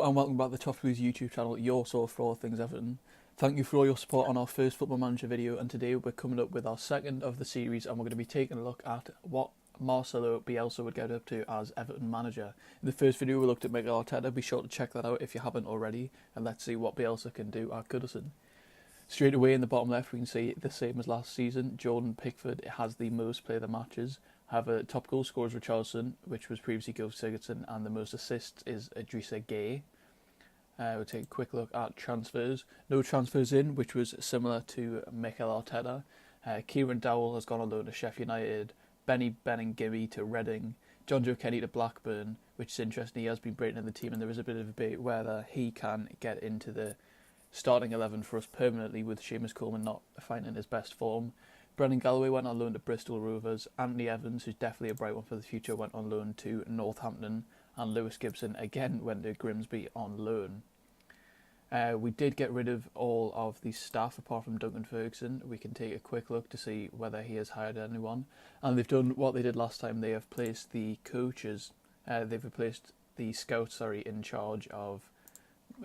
and welcome back to Toffee's YouTube channel, your source for all things Everton. Thank you for all your support on our first Football Manager video, and today we're coming up with our second of the series, and we're going to be taking a look at what Marcel Bielsa would get up to as Everton manager. In the first video we looked at Mikel Arteta. Be sure to check that out if you haven't already, and let's see what Bielsa can do at Goodison. Straight away in the bottom left we can see the same as last season. Jordan Pickford has the most player of the matches. However, top goal scorers Richarlison, which was previously Gylfi Sigurdsson, and the most assists is Idrissa Gueye. We'll take a quick look at transfers. No transfers in, which was similar to Mikel Arteta. Kieran Dowell has gone on loan to Sheffield United. Benny Benningham to Reading. John Joe Kenny to Blackburn, which is interesting. He has been breaking in the team, and there is a bit of a debate whether he can get into the starting 11 for us permanently, with Seamus Coleman not finding his best form. Brendan Galloway went on loan to Bristol Rovers. Anthony Evans, who's definitely a bright one for the future, went on loan to Northampton. And Lewis Gibson again went to Grimsby on loan. We did get rid of all of the staff apart from Duncan Ferguson. We can take a quick look to see whether he has hired anyone. And they've done what they did last time. They have placed the coaches, they've replaced the scouts, in charge of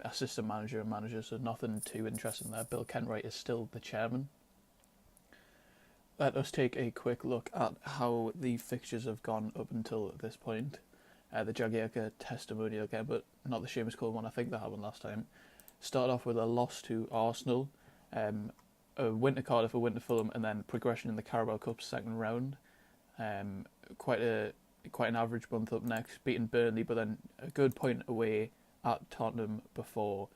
assistant manager and manager, so nothing too interesting there. Bill Kenwright is still the chairman. Let us take a quick look at how the fixtures have gone up until this point. The Jagielka testimonial again, but not the Seamus Coleman one. I think that happened last time. Started off with a loss to Arsenal, a win to Cardiff, a win to Fulham, and then progression in the Carabao Cup second round. Quite an average month up next, beating Burnley, but then a good point away at Tottenham before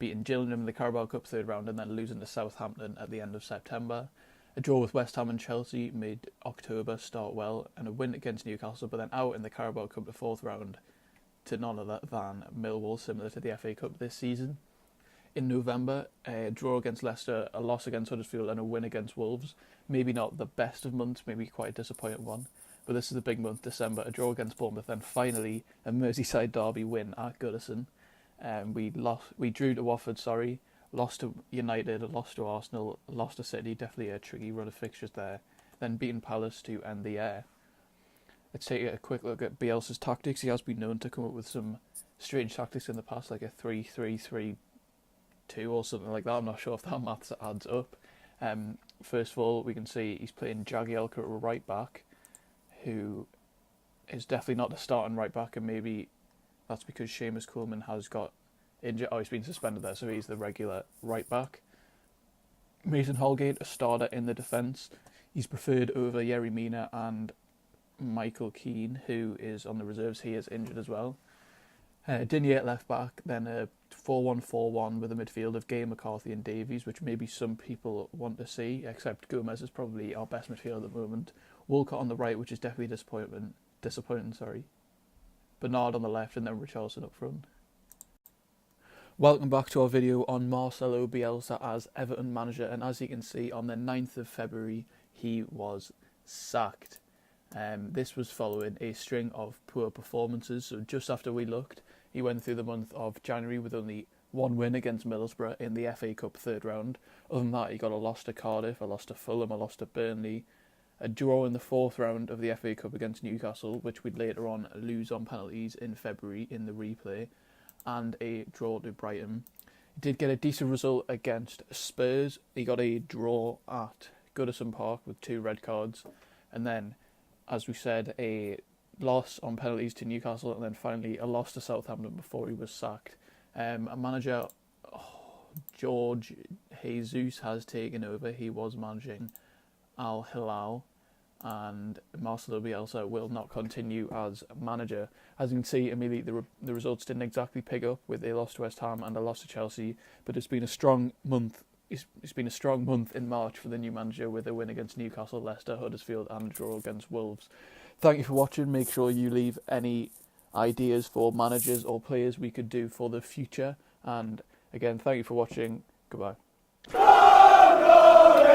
beating Gillingham in the Carabao Cup third round, and then losing to Southampton at the end of September. A draw with West Ham and Chelsea mid-October start well, and a win against Newcastle, but then out in the Carabao Cup the fourth round to none other than Millwall, similar to the FA Cup this season. In November, a draw against Leicester, a loss against Huddersfield, and a win against Wolves. Maybe not the best of months, maybe quite a disappointing one, but this is a big month, December. A draw against Bournemouth, then finally a Merseyside derby win at Goodison. We drew to Watford, lost to United, lost to Arsenal, lost to City. Definitely a tricky run of fixtures there. Then beaten Palace to end the year. Let's take a quick look at Bielsa's tactics. He has been known to come up with some strange tactics in the past, like a 3-3-3-2 or something like that. I'm not sure if that maths adds up. First of all, we can see he's playing Jagielka at right back, who is definitely not the starting right back, and maybe that's because Seamus Coleman has got injured. Oh, he's been suspended there, so he's the regular right back. Mason Holgate, a starter in the defence. He's preferred over Yerry Mina and Michael Keane, who is on the reserves. He is injured as well. Digne at left back, then a 4-1-4-1 with a midfield of Gay, McCarthy and Davies, which maybe some people want to see, except Gomez is probably our best midfielder at the moment. Walcott on the right, which is definitely disappointing. Bernard on the left, and then Richarlison up front. Welcome back to our video on Marcel Bielsa as Everton manager, and as you can see, on the 9th of February he was sacked. This was following a string of poor performances, so just after we looked, he went through the month of January with only one win against Middlesbrough in the FA Cup third round. Other than that, he got a loss to Cardiff, a loss to Fulham, a loss to Burnley, a draw in the fourth round of the FA Cup against Newcastle, which we'd later on lose on penalties in February in the replay, and a draw to Brighton. He did get a decent result against Spurs. He got a draw at Goodison Park with 2 red cards, and then, as we said, a loss on penalties to Newcastle, and then finally a loss to Southampton before he was sacked. A manager, George Jesus, has taken over. He was managing Al Hilal, and Marcel Bielsa will not continue as manager. As you can see, immediately the results didn't exactly pick up, with a loss to West Ham and a loss to Chelsea, but it's been a strong month. It's been a strong month in March for the new manager, with a win against Newcastle, Leicester, Huddersfield, and a draw against Wolves. Thank you for watching. Make sure you leave any ideas for managers or players we could do for the future. And again, thank you for watching. Goodbye. Oh, no,